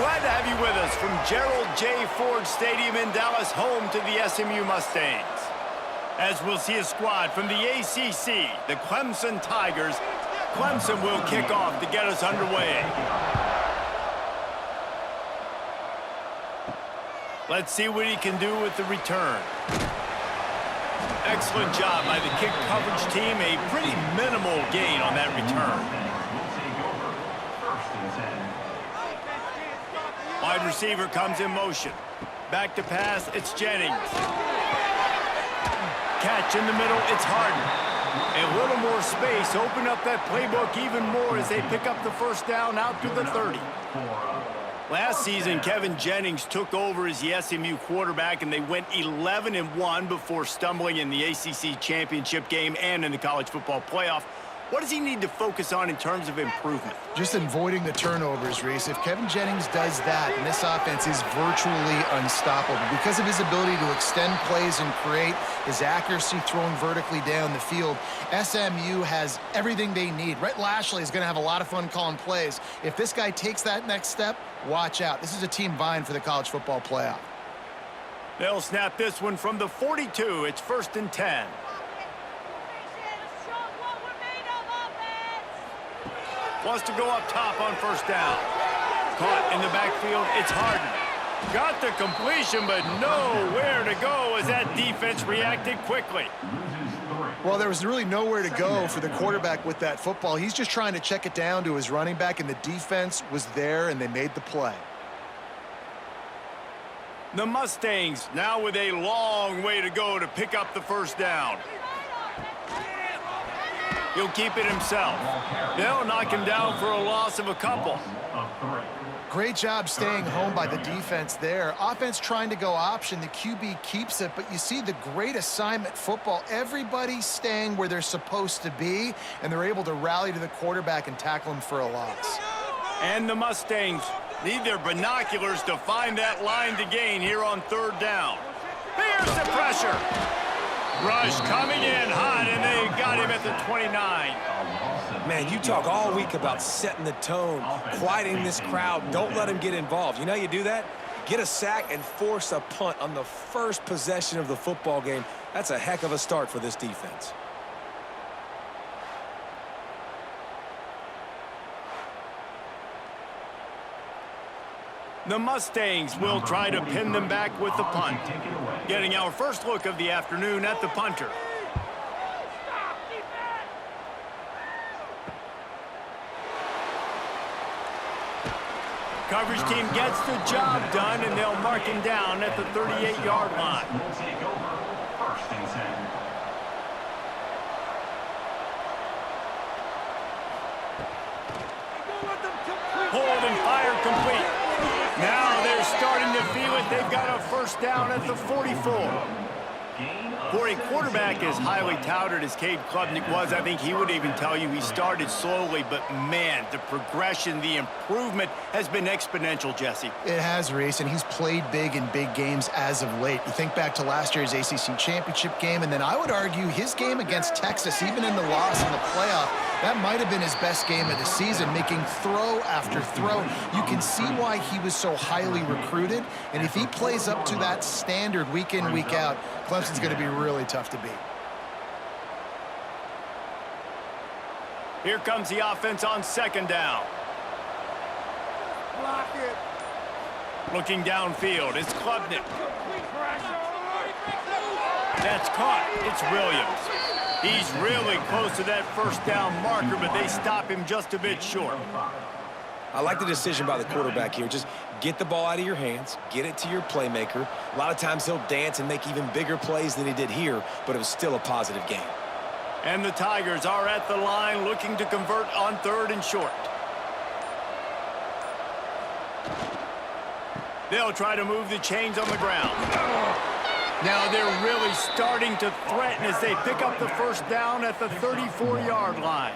Glad to have you with us from Gerald J. Ford Stadium in Dallas, home to the SMU Mustangs. As we'll see a squad from the ACC, the Clemson Tigers. Clemson will kick off to get us underway. Let's see what he can do with the return. Excellent job by the kick coverage team. A pretty minimal gain on that return. Wide receiver comes in motion. Back to pass, it's Jennings. Catch in the middle, it's Harden. A little more space, open up that playbook even more as they pick up the first down out to the 30. Last season, Kevin Jennings took over as the SMU quarterback, and they went 11-1 before stumbling in the ACC championship game and in the college football playoff. What does he need to focus on in terms of improvement? Just avoiding the turnovers, Reese. If Kevin Jennings does that, and this offense is virtually unstoppable because of his ability to extend plays and create, his accuracy throwing vertically down the field, SMU has everything they need. Rhett Lashley is going to have a lot of fun calling plays. If this guy takes that next step, watch out. This is a team vying for the college football playoff. They'll snap this one from the 42. It's 1st and 10. Wants to go up top on first down. Caught in the backfield, it's Harden. Got the completion, but nowhere to go as that defense reacted quickly. Well, there was really nowhere to go for the quarterback with that football. He's just trying to check it down to his running back, and the defense was there, and they made the play. The Mustangs now with a long way to go to pick up the first down. He'll keep it himself. They'll knock him down for a loss of a couple. Great job staying home by the defense there. Offense trying to go option. The QB keeps it, but you see the great assignment football. Everybody's staying where they're supposed to be, and they're able to rally to the quarterback and tackle him for a loss. And the Mustangs need their binoculars to find that line to gain here on 3rd down. Here's the pressure. Rush coming in hot, and they got him at the 29. Man, you talk all week about setting the tone, quieting this crowd. Don't let them get involved. You know how you do that? Get a sack and force a punt on the first possession of the football game. That's a heck of a start for this defense. The Mustangs will try to pin them back with the punt. Getting our first look of the afternoon at the punter. Coverage team gets the job done, and they'll mark him down at the 38-yard line. Hold and fire complete. Now they're starting to feel it. They've got a first down at the 44. For a quarterback as highly touted as Cade Klubnik was, I think he would even tell you he started slowly, but man, the progression, the improvement has been exponential, Jesse. It has, Reese, and he's played big in big games as of late. You think back to last year's ACC championship game, and then I would argue his game against Texas, even in the loss in the playoff, that might have been his best game of the season, making throw after throw. You can see why he was so highly recruited, and if he plays up to that standard week in, week out, Clemson's going to be really tough to beat. Here comes the offense on 2nd down. Block it. Looking downfield, it's Klubnik. That's caught. It's Williams. He's really close to that first down marker, but they stop him just a bit short. I like the decision by the quarterback here. Just get the ball out of your hands, get it to your playmaker. A lot of times he'll dance and make even bigger plays than he did here, but it was still a positive game. And the Tigers are at the line looking to convert on 3rd and short. They'll try to move the chains on the ground. Now they're really starting to threaten as they pick up the first down at the 34-yard line.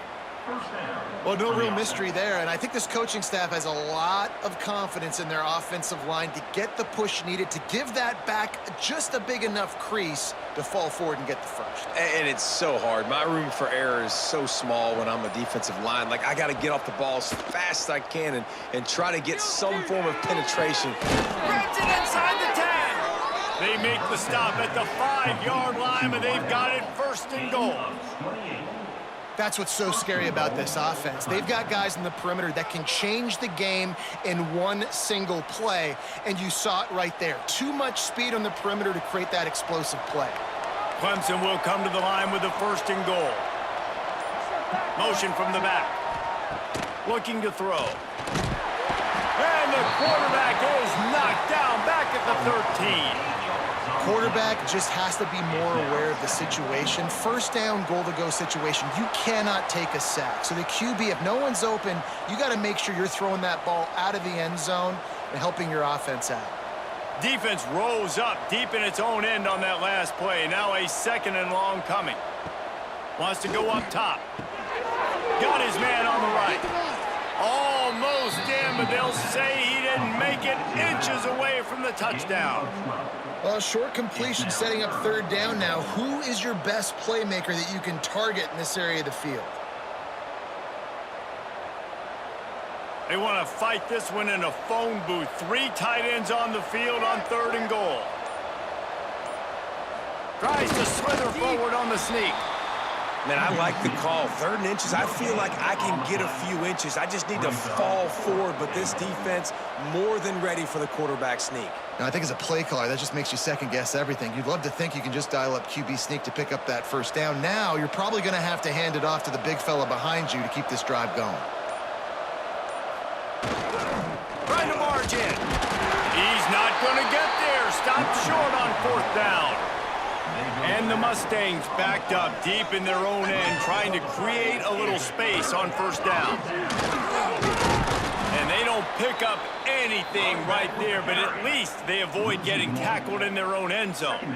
Well, no real mystery there, and I think this coaching staff has a lot of confidence in their offensive line to get the push needed to give that back just a big enough crease to fall forward and get the first. And it's so hard. My room for error is so small when I'm a defensive line. Like, I got to get off the ball as fast as I can and try to get some form of penetration. Grabs it inside the 10. They make the stop at the 5-yard line, and they've got it 1st and goal. That's what's so scary about this offense. They've got guys in the perimeter that can change the game in one single play, and you saw it right there. Too much speed on the perimeter to create that explosive play. Clemson will come to the line with the 1st and goal. Motion from the back. Looking to throw. And the quarterback is knocked down back at the 13. Quarterback just has to be more aware of the situation. 1st down, goal-to-go situation. You cannot take a sack. So the QB, if no one's open, you got to make sure you're throwing that ball out of the end zone and helping your offense out. Defense rose up deep in its own end on that last play. Now a 2nd and long coming. Wants to go up top. Got his man on the right. Almost in, but they'll say he didn't make it, inches away from the touchdown. Well, short completion setting up 3rd down now. Who is your best playmaker that you can target in this area of the field? They want to fight this one in a phone booth. 3 tight ends on the field on 3rd and goal. Tries to slither forward on the sneak. Man, I like the call. 3rd and inches, I feel like I can get a few inches. I just need to fall forward, but this defense more than ready for the quarterback sneak. Now, I think as a play caller, that just makes you second-guess everything. You'd love to think you can just dial up QB sneak to pick up that 1st down. Now, you're probably going to have to hand it off to the big fella behind you to keep this drive going. Trying to march in. He's not going to get there. Stopped short on 4th down. And the Mustangs backed up deep in their own end, trying to create a little space on 1st down. And they don't pick up anything right there, but at least they avoid getting tackled in their own end zone.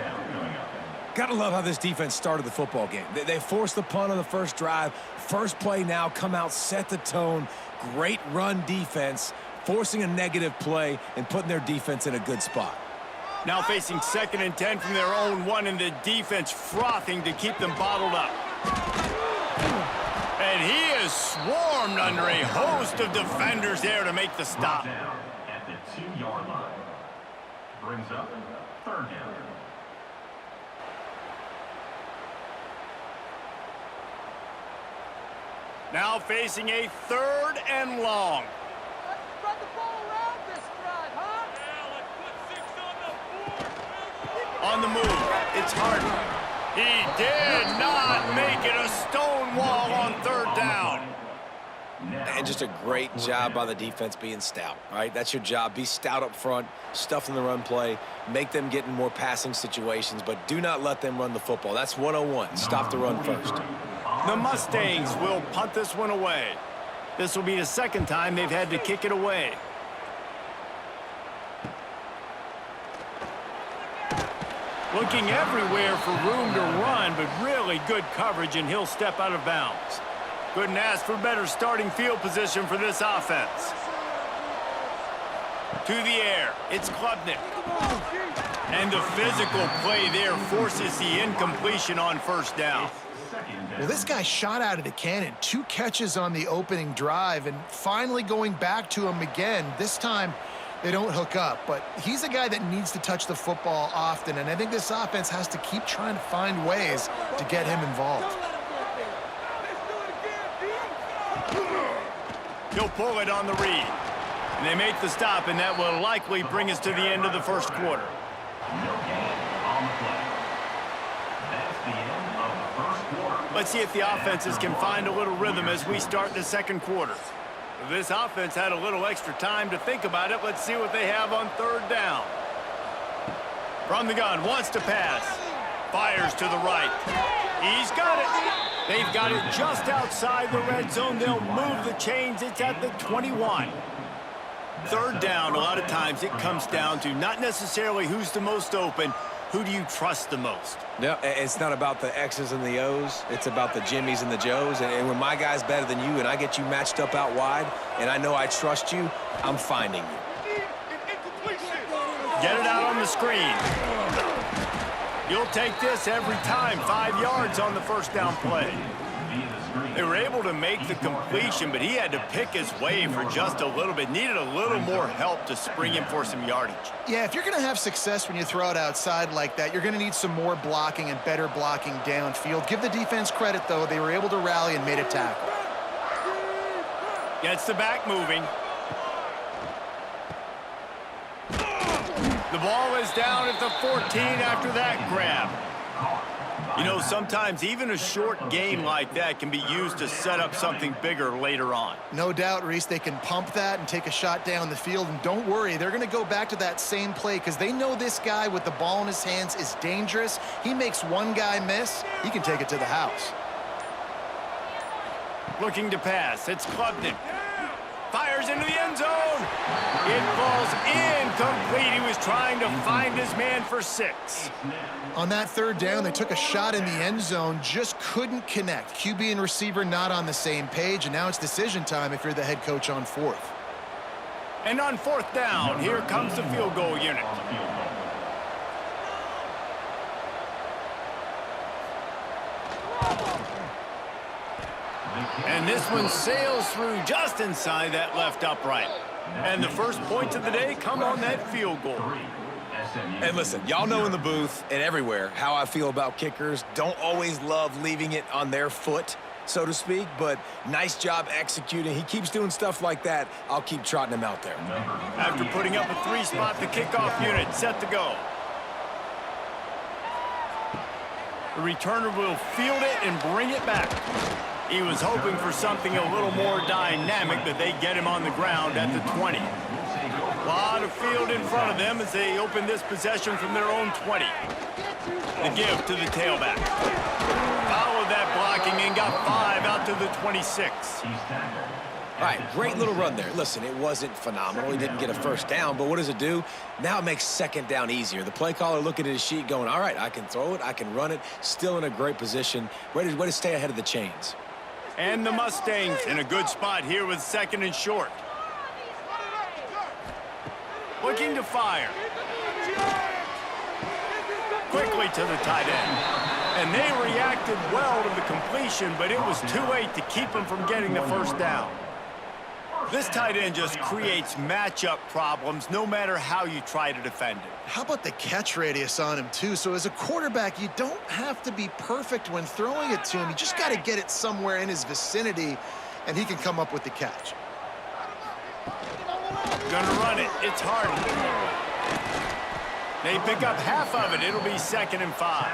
Gotta love how this defense started the football game. They forced the punt on the 1st drive. 1st play now, come out, set the tone. Great run defense, forcing a negative play and putting their defense in a good spot. Now facing 2nd and 10 from their own 1, and the defense frothing to keep them bottled up. And he is swarmed under a host of defenders there to make the stop. At the 2-yard line. Brings up 3rd down. Now facing a 3rd and long. Spread the ball around this drive, huh? On the move, it's Harden. He did not make it a stone wall on 3rd down. And just a great job by the defense being stout, right? That's your job. Be stout up front, stuff in the run play, make them get in more passing situations, but do not let them run the football. That's 101. Stop the run first. The Mustangs will punt this one away. This will be the 2nd time they've had to kick it away. Looking everywhere for room to run, but really good coverage, and he'll step out of bounds. Couldn't ask for better starting field position for this offense. To the air, it's Klubnik. And the physical play there forces the incompletion on 1st down. Well, this guy shot out of the cannon. 2 catches on the opening drive, and finally going back to him again. This time, they don't hook up, but he's a guy that needs to touch the football often, and I think this offense has to keep trying to find ways to get him involved. He'll pull it on the read. And they make the stop, and that will likely bring us to the end of the 1st quarter. No gain on the play. That's the end of the 1st quarter. Let's see if the offenses can find a little rhythm as we start the 2nd quarter. If this offense had a little extra time to think about it, let's see what they have on 3rd down. From the gun, wants to pass. Fires to the right. He's got it. They've got it just outside the red zone. They'll move the chains. It's at the 21. 3rd down, a lot of times it comes down to not necessarily who's the most open, who do you trust the most? No, it's not about the X's and the O's. It's about the Jimmies and the Joes. And when my guy's better than you and I get you matched up out wide and I know I trust you, I'm finding you. Get it out on the screen. You'll take this every time. 5 yards on the first down play. They were able to make the completion, but he had to pick his way for just a little bit. Needed a little more help to spring him for some yardage. Yeah, if you're going to have success when you throw it outside like that, you're going to need some more blocking and better blocking downfield. Give the defense credit, though. They were able to rally and made a tackle. Gets the back moving. The ball is down at the 14 after that grab. You know, sometimes even a short gain like that can be used to set up something bigger later on. No doubt, Reese, they can pump that and take a shot down the field. And don't worry, they're going to go back to that same play because they know this guy with the ball in his hands is dangerous. He makes one guy miss, he can take it to the house. Looking to pass. It's Clemson. Fires into the end zone. It falls incomplete. He was trying to find his man for 6. On that third down, they took a shot in the end zone, just couldn't connect. QB and receiver not on the same page, and now it's decision time if you're the head coach on 4th. And on 4th down, here comes the field goal unit. And this one sails through just inside that left upright. And the first points of the day come on that field goal. And listen, y'all know in the booth and everywhere how I feel about kickers. Don't always love leaving it on their foot, so to speak, but nice job executing. He keeps doing stuff like that. I'll keep trotting him out there. After putting up a 3-spot, the kickoff unit set to go. The returner will field it and bring it back. He was hoping for something a little more dynamic, but they get him on the ground at the 20. A lot of field in front of them as they open this possession from their own 20. The give to the tailback. Followed that blocking and got 5 out to the 26. All right, great little run there. Listen, it wasn't phenomenal. He didn't get a first down, but what does it do? Now it makes second down easier. The play caller looking at his sheet going, all right, I can throw it, I can run it, still in a great position, ready to stay ahead of the chains. And the Mustangs in a good spot here with 2nd and short. Looking to fire. Quickly to the tight end. And they reacted well to the completion, but it was too late to keep him from getting the first down. This tight end just creates matchup problems no matter how you try to defend it. How about the catch radius on him, too? So as a quarterback, you don't have to be perfect when throwing it to him. You just got to get it somewhere in his vicinity, and he can come up with the catch. Gonna run it. It's Harden. They pick up half of it. It'll be 2nd and 5.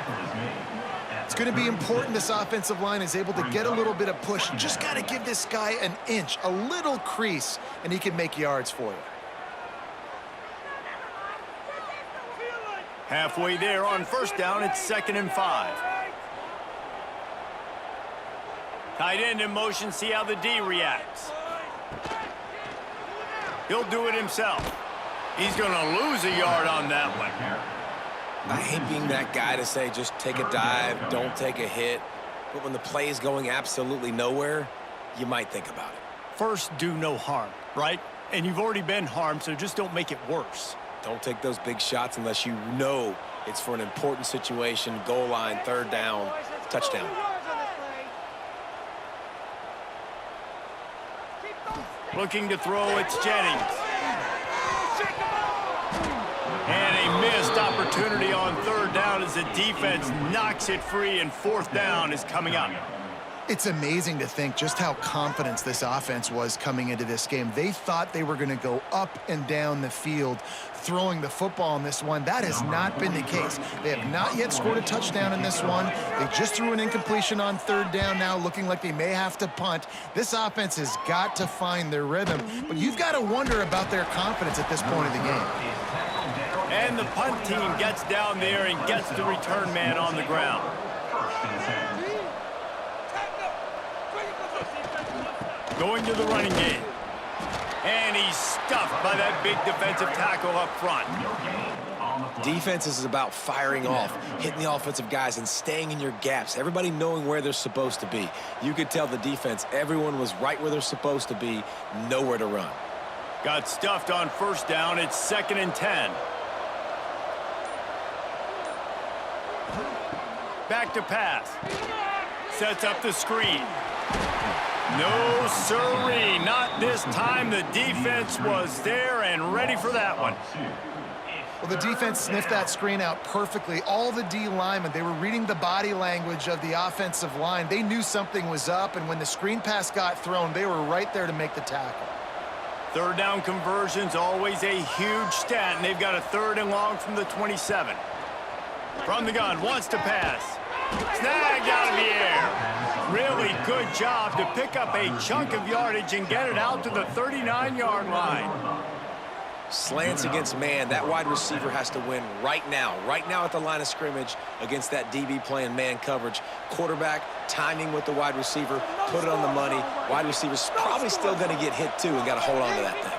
It's going to be important this offensive line is able to get a little bit of push. You just got to give this guy an inch, a little crease, and he can make yards for you. Halfway there on 1st down, it's 2nd and 5. Tight end in motion, see how the D reacts. He'll do it himself. He's going to lose a yard on that one. I hate being that guy to say just take a dive, don't take a hit. But when the play is going absolutely nowhere, you might think about it. First, do no harm, right? And you've already been harmed, so just don't make it worse. Don't take those big shots unless you know it's for an important situation, goal line, 3rd down, touchdown. Looking to throw, it's Jennings. And a missed opportunity on 3rd down as the defense knocks it free, and 4th down is coming up. It's amazing to think just how confident this offense was coming into this game. They thought they were going to go up and down the field throwing the football in this one. That has not been the case. They have not yet scored a touchdown in this one. They just threw an incompletion on 3rd down now, looking like they may have to punt. This offense has got to find their rhythm, but you've got to wonder about their confidence at this point of the game. And the punt team gets down there and gets the return man on the ground. Going to the running game. And he's stuffed by that big defensive tackle up front. Defense is about firing off, hitting the offensive guys, and staying in your gaps. Everybody knowing where they're supposed to be. You could tell the defense, everyone was right where they're supposed to be, nowhere to run. Got stuffed on first down. It's 2nd and 10. Back to pass. Sets up the screen. No siree, not this time. The defense was there and ready for that one. Well, the defense sniffed that screen out perfectly. All the D linemen, they were reading the body language of the offensive line. They knew something was up, and when the screen pass got thrown, they were right there to make the tackle. 3rd down conversion's always a huge stat, and they've got a 3rd and long from the 27. From the gun, wants to pass. Snagged out of the air. Really good job to pick up a chunk of yardage and get it out to the 39-yard line. Slants against man, that wide receiver has to win right now at the line of scrimmage against that DB playing man coverage. Quarterback, timing with the wide receiver, put it on the money. Wide receiver's probably still going to get hit too and got to hold on to that thing.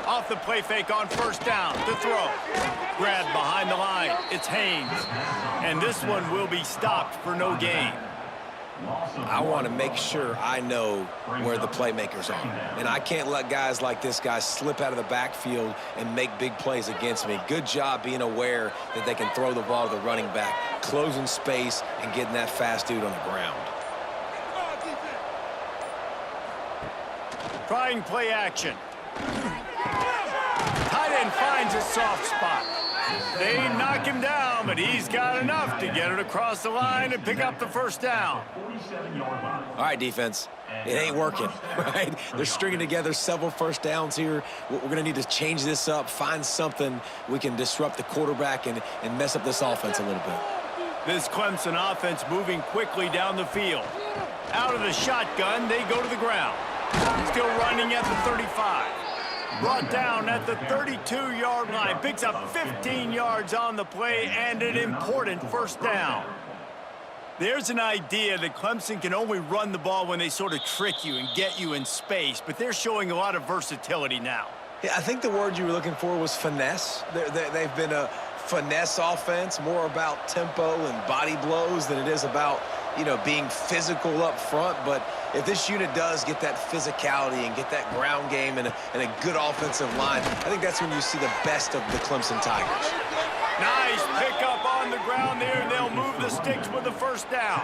Off the play fake on first down to throw. Grab behind the line. It's Haynes. And this one will be stopped for no gain. I want to make sure I know where the playmakers are. And I can't let guys like this guy slip out of the backfield and make big plays against me. Good job being aware that they can throw the ball to the running back, closing space and getting that fast dude on the ground. Trying play action. Tight end finds a soft spot. They knock him down, but he's got enough to get it across the line and pick up the first down. All right, defense. It ain't working, right? They're stringing together several first downs here. We're going to need to change this up, find something we can disrupt the quarterback and mess up this offense a little bit. This Clemson offense moving quickly down the field. Out of the shotgun, they go to the ground. Still running at the 35. Brought down at the 32-yard line. Picks up 15 yards on the play and an important first down. There's an idea that Clemson can only run the ball when they sort of trick you and get you in space, but they're showing a lot of versatility now. Yeah, I think the word you were looking for was finesse. They've been a finesse offense, more about tempo and body blows than it is about, you know, being physical up front. But if this unit does get that physicality and get that ground game and a good offensive line, I think that's when you see the best of the Clemson Tigers. Nice pickup on the ground there, and they'll move the sticks with the first down.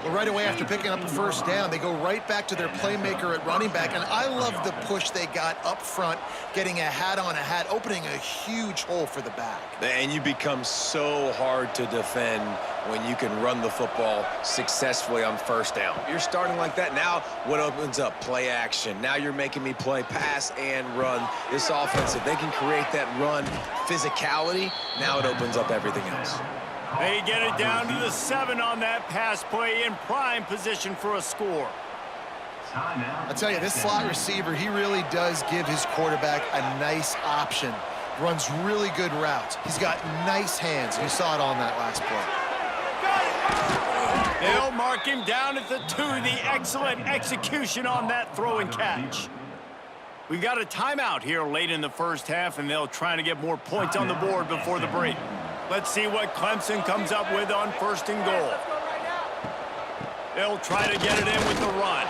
Well, right away after picking up a first down, they go right back to their playmaker at running back, and I love the push they got up front, getting a hat on a hat, opening a huge hole for the back. And you become so hard to defend when you can run the football successfully on first down. You're starting like that. Now what opens up? Play action. Now you're making me play pass and run. This offense, if they can create that run physicality, now it opens up everything else. They get it down to the 7 on that pass play in prime position for a score. I tell you, this slot receiver, he really does give his quarterback a nice option. Runs really good routes. He's got nice hands. You saw it on that last play. They'll mark him down at the 2. The excellent execution on that throw and catch. We've got a timeout here late in the first half, and they'll try to get more points on the board before the break. Let's see what Clemson comes up with on 1st and goal. They'll try to get it in with the run.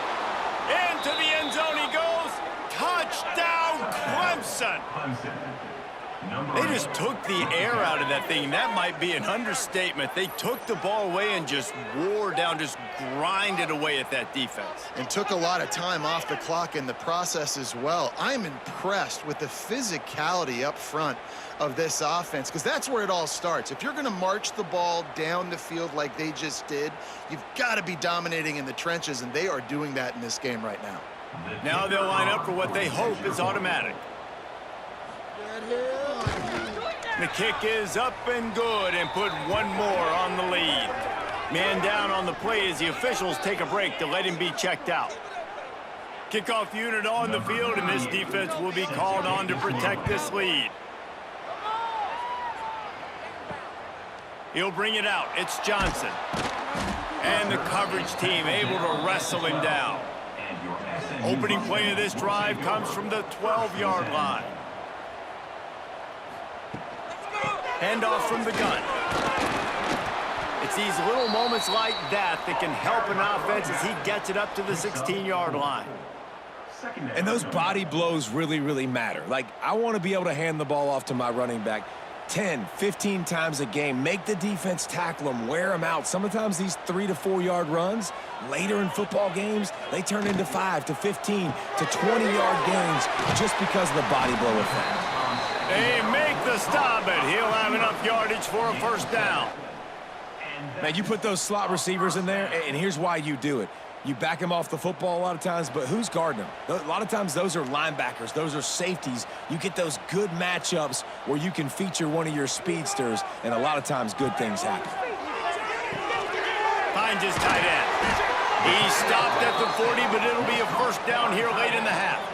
Into the end zone he goes. Touchdown, Clemson. They just took the air out of that thing. That might be an understatement. They took the ball away and just wore down, just grinded away at that defense. And took a lot of time off the clock in the process as well. I'm impressed with the physicality up front of this offense, because that's where it all starts. If you're going to march the ball down the field like they just did, you've got to be dominating in the trenches, and they are doing that in this game right now. Now they'll line up for what they hope is automatic. The kick is up and good, and put one more on the lead. Man down on the play as the officials take a break to let him be checked out. Kickoff unit on the field, and this defense will be called on to protect this lead. He'll bring it out. It's Johnson. And the coverage team able to wrestle him down. Opening play of this drive comes from the 12-yard line. Handoff from the gun. It's these little moments like that that can help an offense as he gets it up to the 16-yard line. And those body blows really, really matter. Like, I want to be able to hand the ball off to my running back 10, 15 times a game. Make the defense tackle them, wear them out. Sometimes these 3 to 4 yard runs, later in football games, they turn into 5 to 15 to 20-yard gains just because of the body blow effect. They make the stop, and he'll have enough yardage for a first down. Man, you put those slot receivers in there, and here's why you do it. You back them off the football a lot of times, but who's guarding them? A lot of times those are linebackers. Those are safeties. You get those good matchups where you can feature one of your speedsters, and a lot of times good things happen. Finds his tight end. He stopped at the 40, but it'll be a first down here late in the half.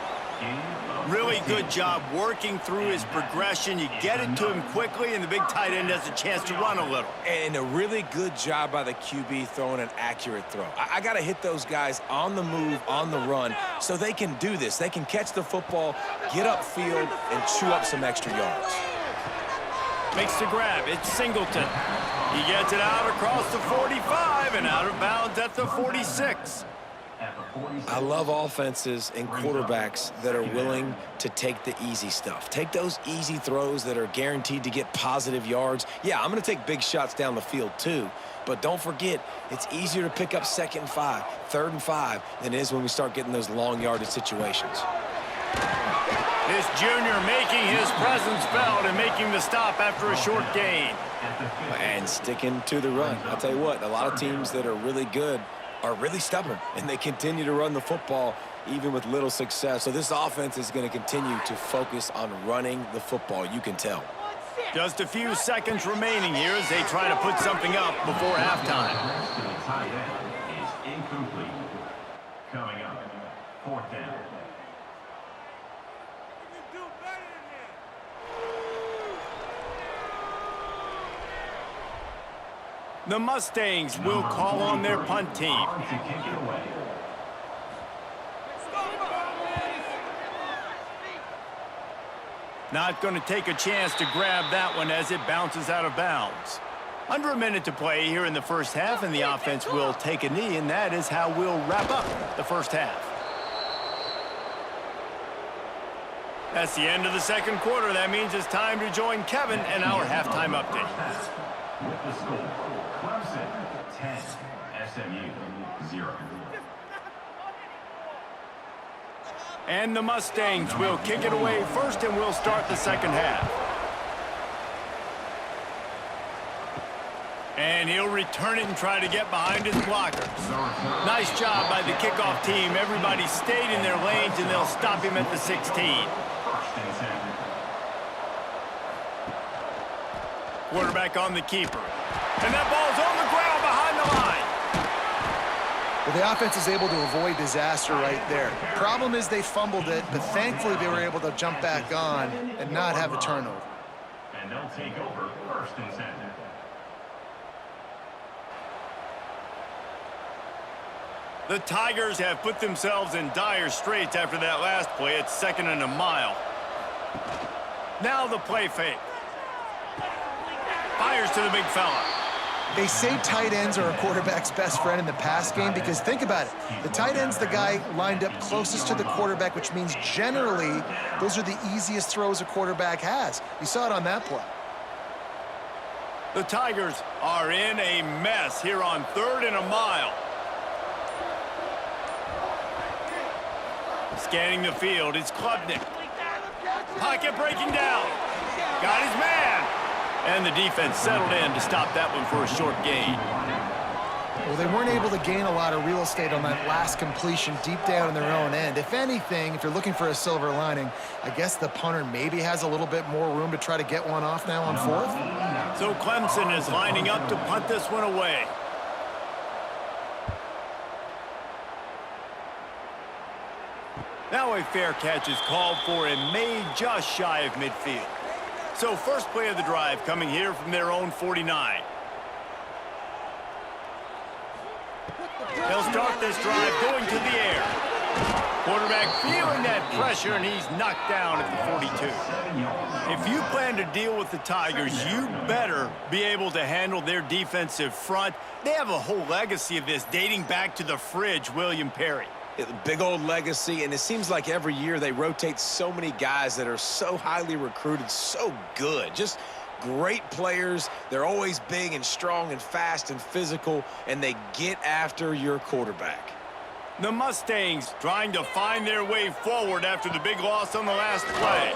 Really good job working through his progression. You get it to him quickly, and the big tight end has a chance to run a little. And a really good job by the QB throwing an accurate throw. I got to hit those guys on the move, on the run, so they can do this. They can catch the football, get upfield, and chew up some extra yards. Makes the grab. It's Singleton. He gets it out across the 45 and out of bounds at the 46. I love offenses and quarterbacks that are willing to take the easy stuff. Take those easy throws that are guaranteed to get positive yards. Yeah, I'm going to take big shots down the field too, but don't forget, it's easier to pick up 2nd and 5, 3rd and 5 than it is when we start getting those long yardage situations. This junior making his presence felt and making the stop after a short gain. And sticking to the run. I'll tell you what, a lot of teams that are really good are really stubborn, and they continue to run the football even with little success. So this offense is going to continue to focus on running the football, you can tell. Just a few seconds remaining here as they try to put something up before halftime. The tight end is incomplete. Coming up, 4th down. The Mustangs will call on their punt team. To kick it away. Not going to take a chance to grab that one as it bounces out of bounds. Under a minute to play here in the first half, and the offense will take a knee, and that is how we'll wrap up the first half. That's the end of the second quarter. That means it's time to join Kevin and our halftime update. With the score, Clemson 10, SMU 0. And the Mustangs will kick it away first, and we'll start the second half. And he'll return it and try to get behind his blockers. Nice job by the kickoff team. Everybody stayed in their lanes, and they'll stop him at the 16. Quarterback on the keeper. And that ball's on the ground behind the line. Well, the offense is able to avoid disaster right there. Problem is they fumbled it, but thankfully they were able to jump back on and not have a turnover. And they'll take over 1st and 10. The Tigers have put themselves in dire straits after that last play. It's 2nd and a mile. Now the play fake. Fires to the big fella. They say tight ends are a quarterback's best friend in the pass game because think about it. The tight end's the guy lined up closest to the quarterback, which means generally those are the easiest throws a quarterback has. You saw it on that play. The Tigers are in a mess here on 3rd and a mile. Scanning the field, it's Klubnik. Pocket breaking down. Got his man. And the defense settled in to stop that one for a short gain. Well, they weren't able to gain a lot of real estate on that last completion deep down in their own end. If anything, if you're looking for a silver lining, I guess the punter maybe has a little bit more room to try to get one off now on 4th. So Clemson is lining up to punt this one away. Now a fair catch is called for and made just shy of midfield. So first play of the drive coming here from their own 49. They'll start this drive going to the air. Quarterback feeling that pressure, and he's knocked down at the 42. If you plan to deal with the Tigers, you better be able to handle their defensive front. They have a whole legacy of this dating back to the fridge, William Perry. Big old legacy, and it seems like every year they rotate so many guys that are so highly recruited, so good. Just great players. They're always big and strong and fast and physical, and they get after your quarterback. The Mustangs trying to find their way forward after the big loss on the last play.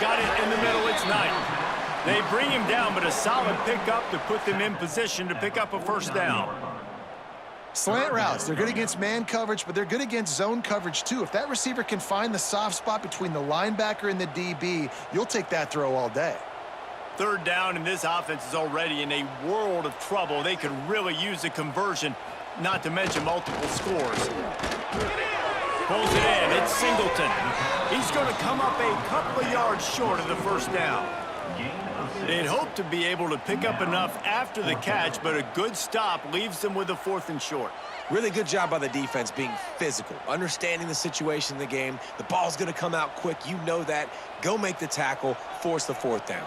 Got it in the middle, it's Knight. They bring him down, but a solid pickup to put them in position to pick up a first down. Slant routes, they're good against man coverage, but they're good against zone coverage too. If that receiver can find the soft spot between the linebacker and the DB, you'll take that throw all day. Third down, and this offense is already in a world of trouble. They could really use a conversion, not to mention multiple scores. Pulls it in. It's Singleton. He's going to come up a couple of yards short of the first down. They'd hope to be able to pick up enough after the catch, but a good stop leaves them with a 4th and short. Really good job by the defense being physical, understanding the situation in the game. The ball's going to come out quick. You know that. Go make the tackle, force the 4th down.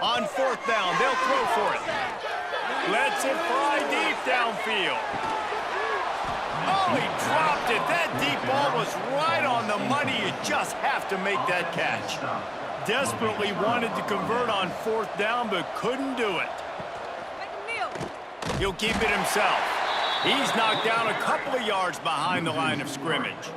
On 4th down, they'll throw for it. Lets it fly deep downfield. Oh, he dropped it. That deep ball was right on the money. You just have to make that catch. Desperately wanted to convert on 4th down, but couldn't do it. He'll keep it himself. He's knocked down a couple of yards behind the line of scrimmage.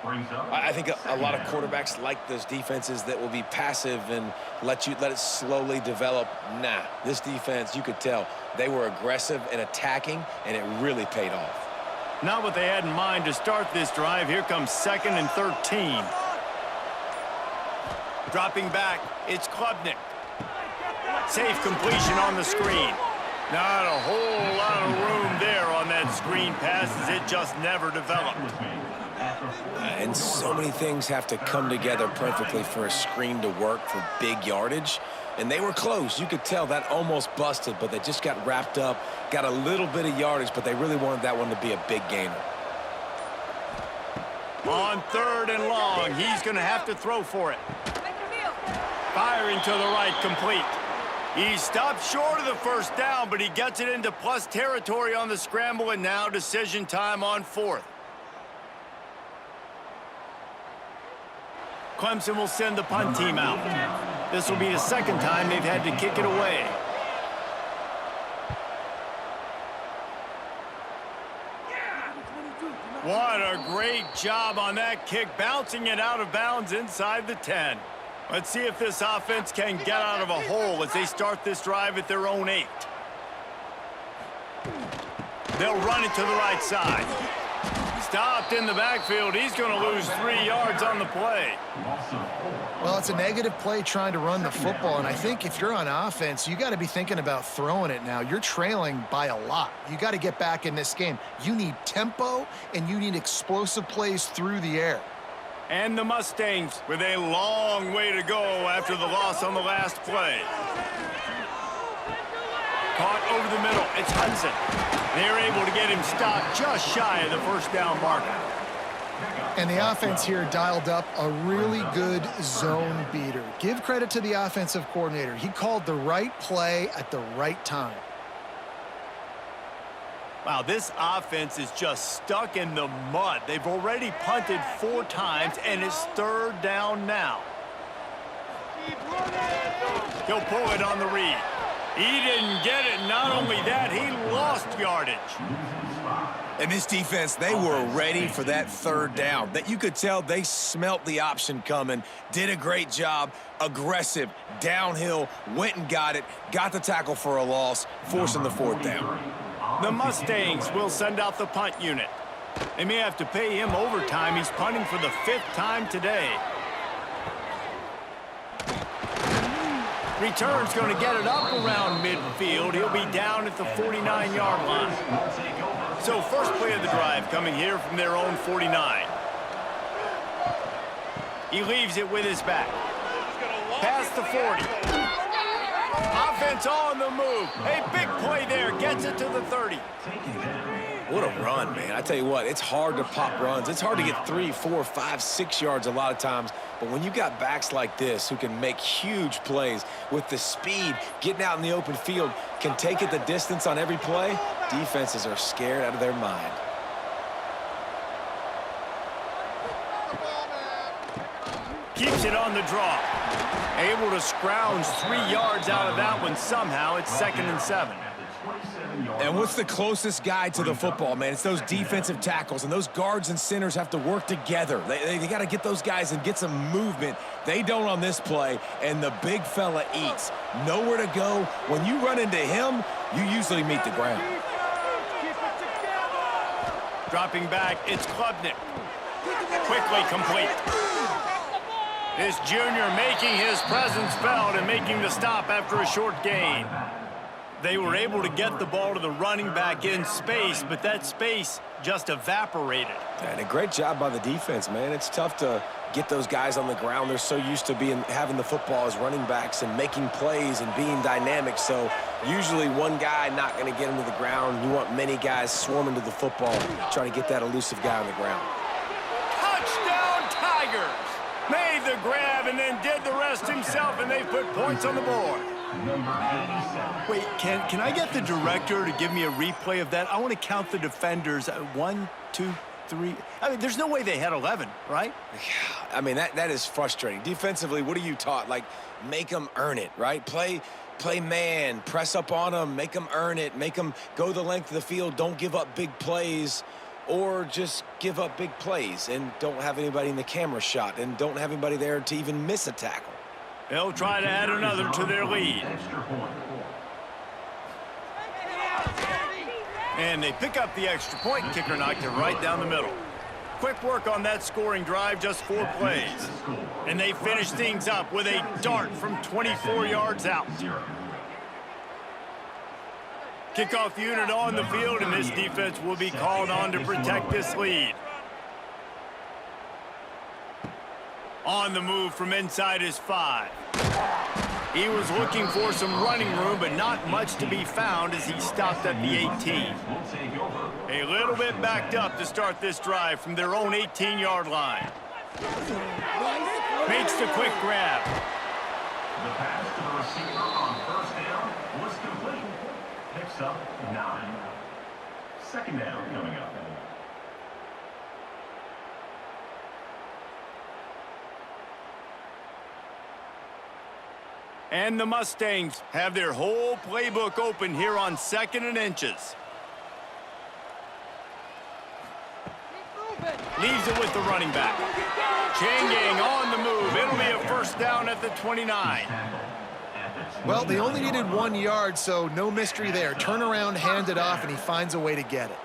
I think a lot of quarterbacks like those defenses that will be passive and let it slowly develop. Nah, this defense, you could tell, they were aggressive and attacking, and it really paid off. Not what they had in mind to start this drive. Here comes 2nd and 13. Dropping back, it's Klubnik. Safe completion on the screen. Not a whole lot of room there on that screen pass, as it just never developed. And so many things have to come together perfectly for a screen to work for big yardage. And they were close. You could tell that almost busted, but they just got wrapped up, got a little bit of yardage, but they really wanted that one to be a big gainer. On 3rd and long, he's going to have to throw for it. Firing to the right, complete. He stopped short of the first down, but he gets it into plus territory on the scramble, and now decision time on 4th. Clemson will send the punt team out. This will be the 2nd time they've had to kick it away. What a great job on that kick, bouncing it out of bounds inside the 10. Let's see if this offense can get out of a hole as they start this drive at their own 8. They'll run it to the right side. Stopped in the backfield. He's going to lose 3 yards on the play. Well, it's a negative play trying to run the football, and I think if you're on offense, you got to be thinking about throwing it now. You're trailing by a lot. You got to get back in this game. You need tempo, and you need explosive plays through the air. And the Mustangs with a long way to go after the loss on the last play. Caught over the middle. It's Hudson. They're able to get him stopped just shy of the first down marker. And the offense here dialed up a really good zone beater. Give credit to the offensive coordinator. He called the right play at the right time. Wow, this offense is just stuck in the mud. They've already punted 4 times, and it's 3rd down now. He'll pull it on the read. He didn't get it. Not only that, he lost yardage. And this defense, they were ready for that 3rd down. That you could tell they smelt the option coming, did a great job, aggressive, downhill, went and got it, got the tackle for a loss, forcing the 4th down. The Mustangs will send out the punt unit. They may have to pay him overtime. He's punting for the 5th time today. Return's going to get it up around midfield. He'll be down at the 49-yard line. So first play of the drive coming here from their own 49. He leaves it with his back. Past the 40. defense on the move. A big play there. Gets it to the 30. What a run, man. I tell you what, it's hard to pop runs. It's hard to get 3, 4, 5, 6 yards a lot of times. But when you got backs like this who can make huge plays with the speed, getting out in the open field, can take it the distance on every play, defenses are scared out of their mind. Keeps it on the draw. Able to scrounge 3 yards out of that one somehow. It's 2nd and 7. And what's the closest guy to the football, man? It's those defensive tackles, and those guards and centers have to work together. They got to get those guys and get some movement. They don't on this play, and the big fella eats. Nowhere to go. When you run into him, you usually meet the ground. Dropping back, it's Klubnik. Quickly complete. This junior making his presence felt and making the stop after a short gain. They were able to get the ball to the running back in space, but that space just evaporated. And a great job by the defense, man. It's tough to get those guys on the ground. They're so used to having the football as running backs and making plays and being dynamic. So usually one guy not going to get him to the ground. You want many guys swarming to the football, trying to get that elusive guy on the ground. Touchdown, Tigers! Made the grab and then did the rest himself, and they put points on the board. Wait, can I get the director to give me a replay of that? I want to count the defenders. 1, 2, 3. I mean, there's no way they had 11, right? Yeah, I mean, that is frustrating. Defensively, what are you taught? Like, make them earn it, right? Play man, press up on them, make them earn it, make them go the length of the field, don't give up big plays, or just give up big plays and don't have anybody in the camera shot and don't have anybody there to even miss a tackle. They'll try to add another to their lead. And they pick up the extra point. Kicker knocked it right down the middle. Quick work on that scoring drive, just 4 plays. And they finish things up with a dart from 24 yards out. Kickoff unit on the field, and this defense will be called on to protect this lead. On the move from inside his 5. He was looking for some running room, but not much to be found as he stopped at the 18. A little bit backed up to start this drive from their own 18-yard line. Makes the quick grab. The pass to the receiver on 1st down was complete. Picks up 9. 2nd down coming up. And the Mustangs have their whole playbook open here on 2nd and inches. Leaves it with the running back. Changing on the move. It'll be a 1st down at the 29. Well, they only needed 1 yard, so no mystery there. Turn around, hand it off, and he finds a way to get it.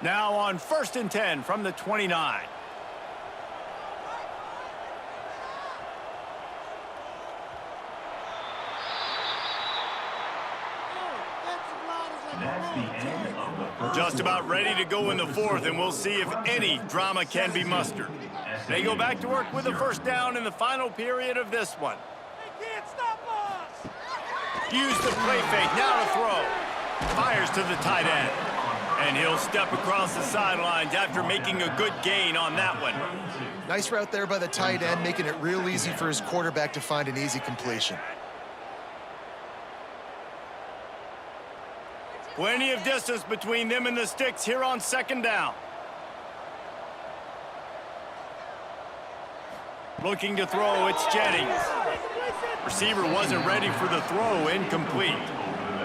Now on 1st and 10 from the 29. Just about ready to go in the 4th, and we'll see if any drama can be mustered. They go back to work with a 1st down in the final period of this one. They can't stop us! Use the play fake, now to throw. Fires to the tight end. And he'll step across the sidelines after making a good gain on that one. Nice route there by the tight end, making it real easy for his quarterback to find an easy completion. Plenty of distance between them and the sticks here on 2nd down. Looking to throw, it's Jennings. Receiver wasn't ready for the throw, incomplete.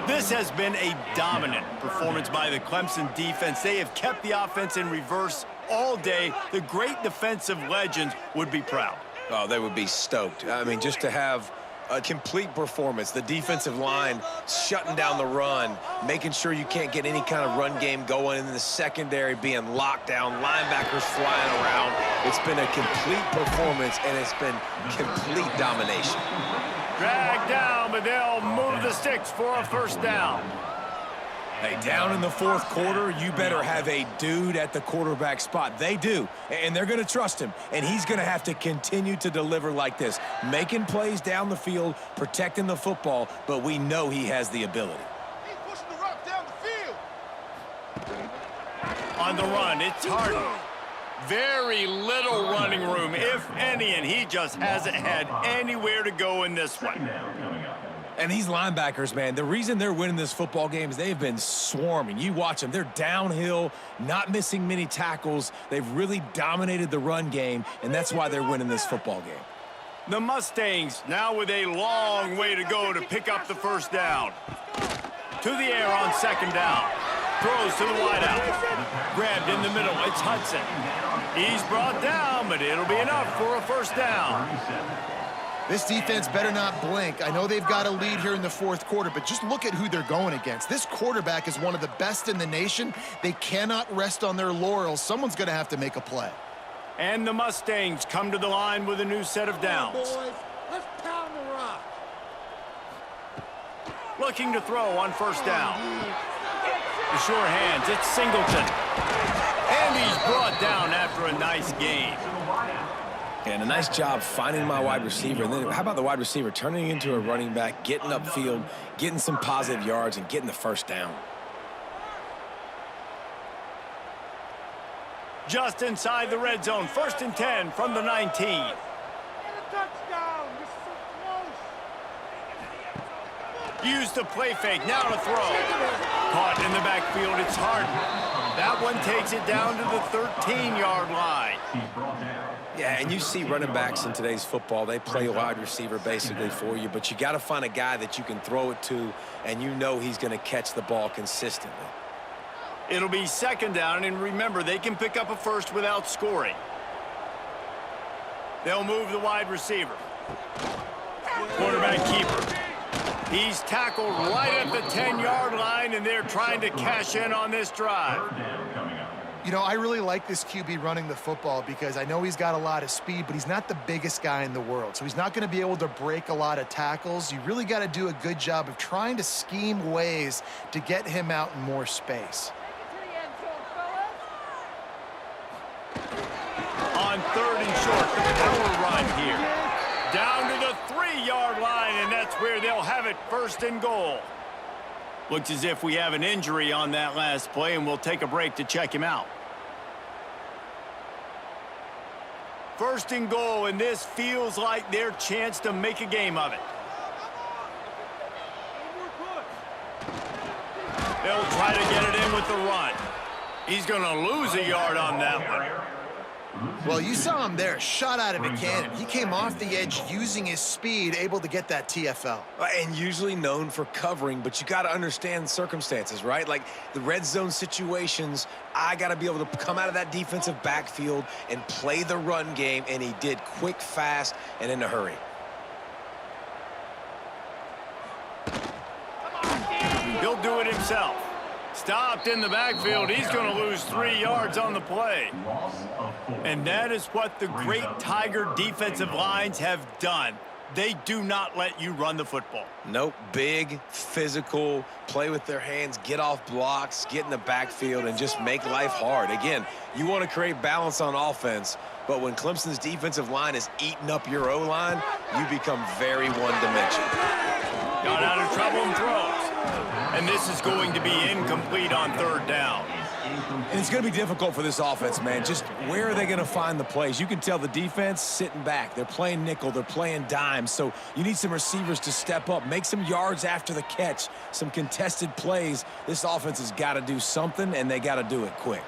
This has been a dominant performance by the Clemson defense. They have kept the offense in reverse all day. The great defensive legends would be proud. Oh, they would be stoked. I mean, just to have a complete performance. The defensive line shutting down the run, making sure you can't get any kind of run game going, in the secondary being locked down, linebackers flying around. It's been a complete performance, and it's been complete domination. Dragged down, but they'll move the sticks for a 1st down. Hey, down in the fourth quarter, you better have a dude at the quarterback spot. They do, and they're going to trust him, and he's going to have to continue to deliver like this, making plays down the field, protecting the football, but we know he has the ability. He's pushing the rock down the field. On the run, it's Harden. Very little running room, if any, and he just hasn't had anywhere to go in this one. And these linebackers, man, the reason they're winning this football game is they've been swarming. You watch them. They're downhill, not missing many tackles. They've really dominated the run game, and that's why they're winning this football game. The Mustangs now with a long way to go to pick up the first down. To the air on second down. Throws to the wideout. Grabbed in the middle. It's Hudson. He's brought down, but it'll be enough for a first down. This defense better not blink. I know they've got a lead here in the fourth quarter, but just look at who they're going against. This quarterback is one of the best in the nation. They cannot rest on their laurels. Someone's going to have to make a play. And the Mustangs come to the line with a new set of downs. Boys, let's pound the rock. Looking to throw on first down. The sure hands, it's Singleton. And he's brought down after a nice gain. And a nice job finding my wide receiver. And then how about the wide receiver turning into a running back, getting upfield, getting some positive yards, and getting the first down. Just inside the red zone, 1st and 10 from the 19. Get a touchdown. You're so close. Use the play fake, now to throw. Caught in the backfield, it's Harden. That one takes it down to the 13-yard line. Yeah, and you see running backs in today's football, they play a wide receiver basically for you, but you got to find a guy that you can throw it to, and you know he's going to catch the ball consistently. It'll be second down, and remember, they can pick up a first without scoring. They'll move the wide receiver. Quarterback keeper. He's tackled right at the 10-yard line, and they're trying to cash in on this drive. You know, I really like this QB running the football because I know he's got a lot of speed, but he's not the biggest guy in the world. So he's not going to be able to break a lot of tackles. You really got to do a good job of trying to scheme ways to get him out in more space. On 3rd and short, the power run here. Down to the 3-yard line, and that's where they'll have it, 1st and goal. Looks as if we have an injury on that last play, and we'll take a break to check him out. 1st and goal, and this feels like their chance to make a game of it. They'll try to get it in with the run. He's going to lose a yard on that one. Well, you saw him there, shot out of a cannon. He came off the edge using his speed, able to get that TFL. And usually known for covering, but you got to understand circumstances, right? Like the red zone situations, I got to be able to come out of that defensive backfield and play the run game, and he did quick, fast, and in a hurry. He'll do it himself. Stopped in the backfield. He's going to lose 3 yards on the play. And that is what the great Tiger defensive lines have done. They do not let you run the football. Nope. Big, physical, play with their hands, get off blocks, get in the backfield, and just make life hard. Again, you want to create balance on offense, but when Clemson's defensive line is eating up your O-line, you become very one-dimensional. Got out of trouble and throws. And this is going to be incomplete on 3rd down. And it's going to be difficult for this offense, man. Just where are they going to find the plays? You can tell the defense sitting back. They're playing nickel. They're playing dime. So you need some receivers to step up, make some yards after the catch, some contested plays. This offense has got to do something, and they got to do it quick.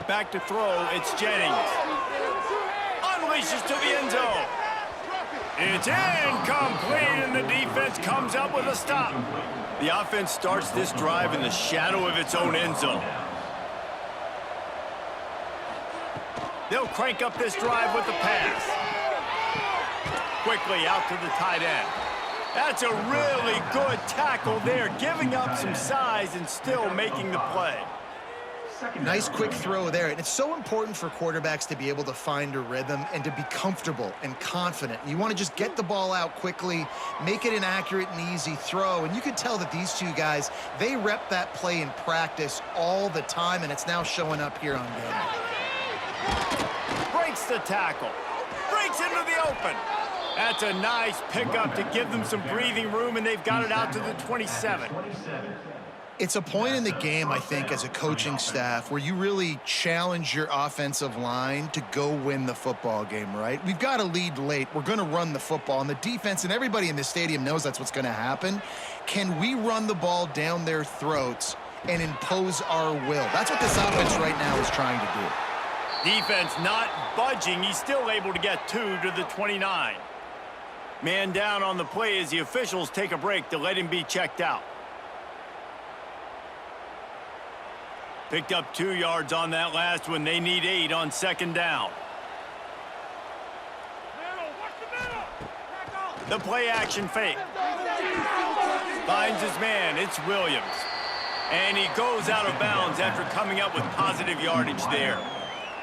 Back to throw, it's Jennings. Unleashes to the end zone. It's incomplete, and the defense comes up with a stop. The offense starts this drive in the shadow of its own end zone. They'll crank up this drive with the pass. Quickly out to the tight end. That's a really good tackle there, giving up some size and still making the play. Nice quick throw there. And it's so important for quarterbacks to be able to find a rhythm and to be comfortable and confident. You want to just get the ball out quickly, make it an accurate and easy throw. And you can tell that these two guys, they rep that play in practice all the time, and it's now showing up here on game. Breaks the tackle. Breaks into the open. That's a nice pickup to give them some breathing room, and they've got it out to the 27. It's a point in the game, I think, as a coaching staff where you really challenge your offensive line to go win the football game, right? We've got to lead late. We're going to run the football. And the defense and everybody in the stadium knows that's what's going to happen. Can we run the ball down their throats and impose our will? That's what this offense right now is trying to do. Defense not budging. He's still able to get 2 to the 29. Man down on the play as the officials take a break to let him be checked out. Picked up 2 yards on that last one. They need 8 on second down. The play action fake. Finds his man. It's Williams. And he goes out of bounds after coming up with positive yardage there.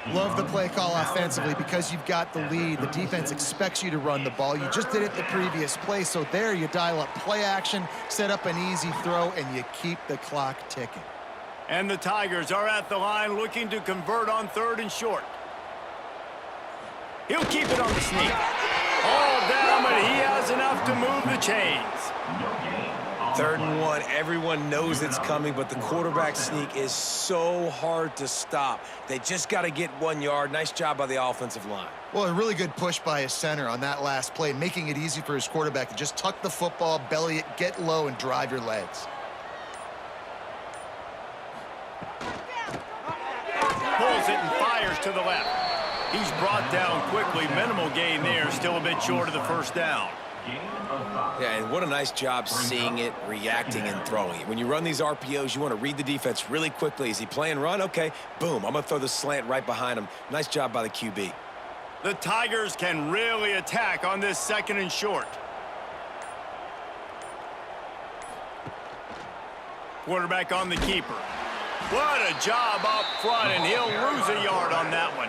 Love the play call offensively because you've got the lead. The defense expects you to run the ball. You just did it the previous play, so there you dial up play action, set up an easy throw, and you keep the clock ticking. And the Tigers are at the line looking to convert on 3rd and short. He'll keep it on the sneak. All down, but he has enough to move the chains. 3rd and 1, everyone knows it's coming, but the quarterback sneak is so hard to stop. They just got to get 1 yard. Nice job by the offensive line. Well, a really good push by his center on that last play, making it easy for his quarterback to just tuck the football, belly it, get low, and drive your legs. Pulls it and fires to the left. He's brought down quickly. Minimal gain there, still a bit short of the 1st down. Yeah, and what a nice job seeing it, reacting, and throwing it. When you run these RPOs, you want to read the defense really quickly. Is he playing run? Okay, boom, I'm going to throw the slant right behind him. Nice job by the QB. The Tigers can really attack on this 2nd and short. Quarterback on the keeper. What a job up front, and he'll lose a yard on that one.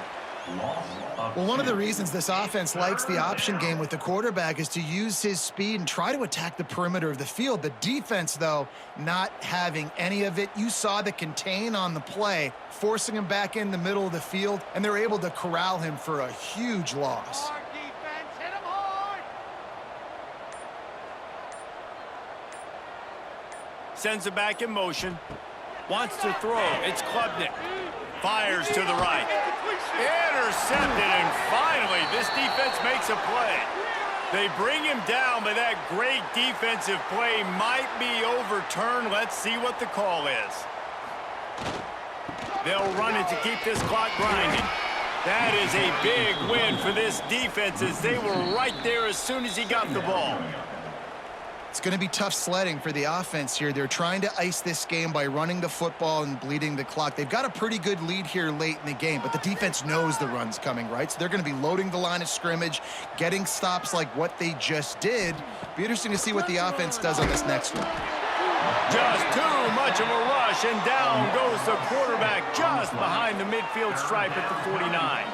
Well, one of the reasons this offense likes the option game with the quarterback is to use his speed and try to attack the perimeter of the field. The defense, though, not having any of it. You saw the contain on the play, forcing him back in the middle of the field, and they're able to corral him for a huge loss. Hard defense, hit him hard. Sends it back in motion. Wants to throw. It's Klubnik. Fires to the right. Intercepted, and finally, this defense makes a play. They bring him down, but that great defensive play might be overturned. Let's see what the call is. They'll run it to keep this clock grinding. That is a big win for this defense as they were right there as soon as he got the ball. It's going to be tough sledding for the offense here. They're trying to ice this game by running the football and bleeding the clock. They've got a pretty good lead here late in the game, but the defense knows the run's coming, right? So they're going to be loading the line of scrimmage, getting stops like what they just did. Be interesting to see what the offense does on this next one. Just too much of a rush, and down goes the quarterback just behind the midfield stripe at the 49.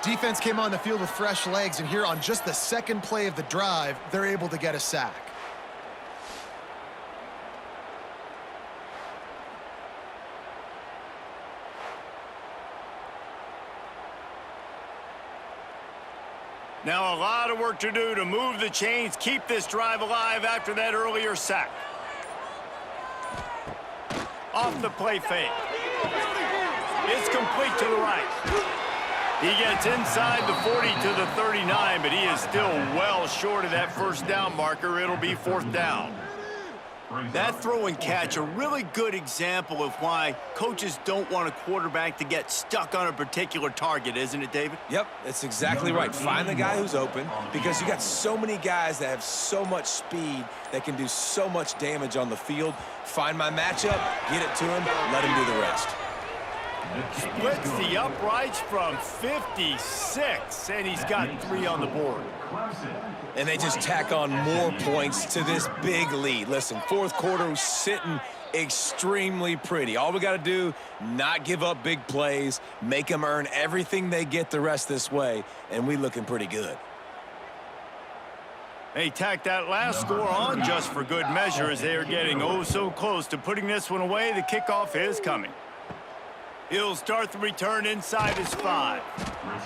Defense came on the field with fresh legs, and here on just the 2nd play of the drive, they're able to get a sack. Now a lot of work to do to move the chains, keep this drive alive after that earlier sack. Off the play fake. It's complete to the right. He gets inside the 40 to the 39, but he is still well short of that 1st down marker. It'll be 4th down. That throw and catch, a really good example of why coaches don't want a quarterback to get stuck on a particular target, isn't it, David? Yep, that's exactly right. Find the guy who's open because you got so many guys that have so much speed that can do so much damage on the field. Find my matchup, get it to him, let him do the rest. Splits the uprights from 56, and he's got 3 on the board. And they just tack on more points to this big lead. Listen, fourth quarter was sitting extremely pretty. All we got to do, not give up big plays, make them earn everything they get the rest this way, and we looking pretty good. They tacked that last score on just for good measure as they are getting oh so close to putting this one away. The kickoff is coming. He'll start the return inside his 5.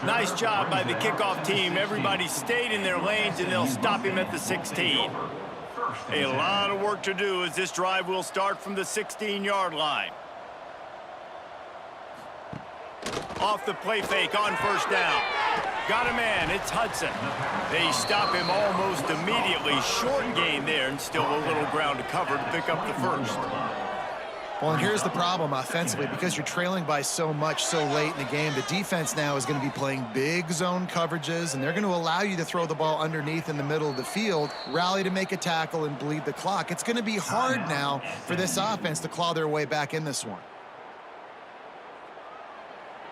Nice job by the kickoff team. Everybody stayed in their lanes, and they'll stop him at the 16. A lot of work to do as this drive will start from the 16-yard line. Off the play fake on first down. Got a man, it's Hudson. They stop him almost immediately. Short gain there, and still a little ground to cover to pick up the first. Well, and here's the problem offensively. Because you're trailing by so much so late in the game, the defense now is going to be playing big zone coverages, and they're going to allow you to throw the ball underneath in the middle of the field, rally to make a tackle, and bleed the clock. It's going to be hard now for this offense to claw their way back in this one.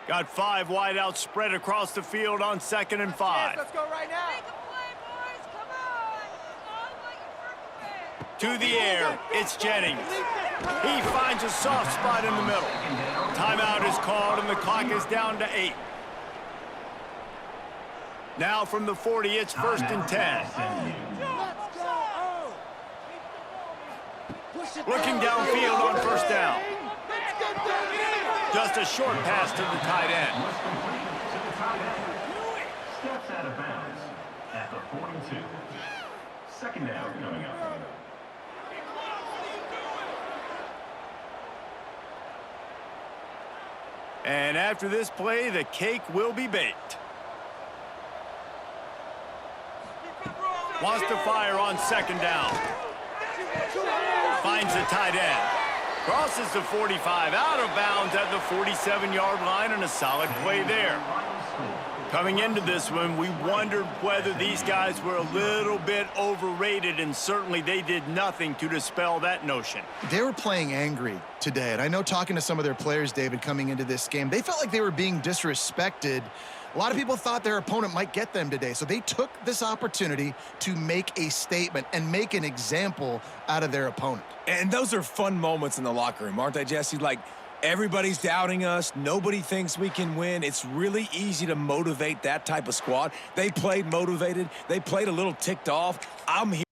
Got 5 wideouts spread across the field on 2nd and 5. Let's go right now. Make a play, boys. Come on. On like a perfect To the air, it's Jennings. He finds a soft spot in the middle. Timeout is called, and the clock is down to 8. Now from the 40, it's 1st and 10. Looking downfield on first down. Just a short pass to the tight end. Steps out of bounds at the 42. 2nd down coming up. And after this play, the cake will be baked. Wants to fire on 2nd down. Finds the tight end. Crosses the 45, out of bounds at the 47-yard line, and a solid play there. Coming into this one, we wondered whether these guys were a little bit overrated, and certainly they did nothing to dispel that notion. They were playing angry today, and I know talking to some of their players, David, coming into this game, they felt like they were being disrespected. A lot of people thought their opponent might get them today, so they took this opportunity to make a statement and make an example out of their opponent. And those are fun moments in the locker room, aren't they, Jesse? Like, everybody's doubting us. Nobody thinks we can win. It's really easy to motivate that type of squad. They played motivated. They played a little ticked off. I'm here.